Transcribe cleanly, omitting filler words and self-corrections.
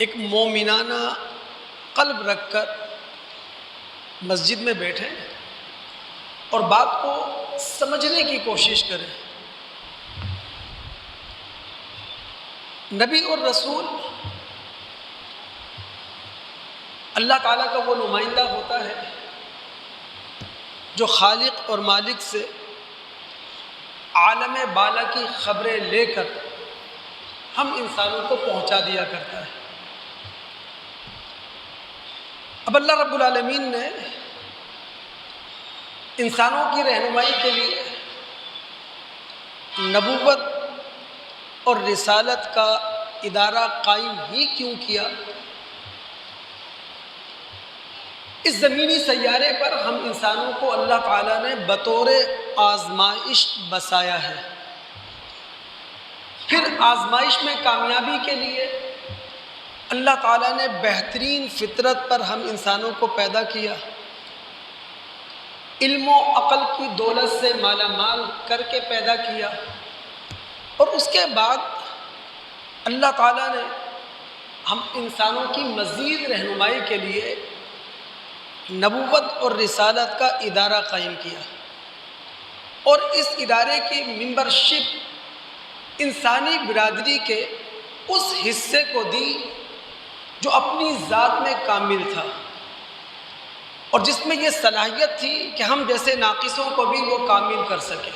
ایک مومنانہ قلب رکھ کر مسجد میں بیٹھیں اور بات کو سمجھنے کی کوشش کریں۔ نبی اور رسول اللہ تعالیٰ کا وہ نمائندہ ہوتا ہے جو خالق اور مالک سے عالم بالا کی خبریں لے کر ہم انسانوں کو پہنچا دیا کرتا ہے۔ اب اللہ رب العالمین نے انسانوں کی رہنمائی کے لیے نبوت اور رسالت کا ادارہ قائم ہی کیوں کیا؟ اس زمینی سیارے پر ہم انسانوں کو اللہ تعالیٰ نے بطور آزمائش بسایا ہے۔ پھر آزمائش میں کامیابی کے لیے اللہ تعالیٰ نے بہترین فطرت پر ہم انسانوں کو پیدا کیا، علم و عقل کی دولت سے مالا مال کر کے پیدا کیا، اور اس کے بعد اللہ تعالیٰ نے ہم انسانوں کی مزید رہنمائی کے لیے نبوت اور رسالت کا ادارہ قائم کیا، اور اس ادارے کی ممبرشپ انسانی برادری کے اس حصے کو دی جو اپنی ذات میں کامل تھا، اور جس میں یہ صلاحیت تھی کہ ہم جیسے ناقصوں کو بھی وہ کامل کر سکے۔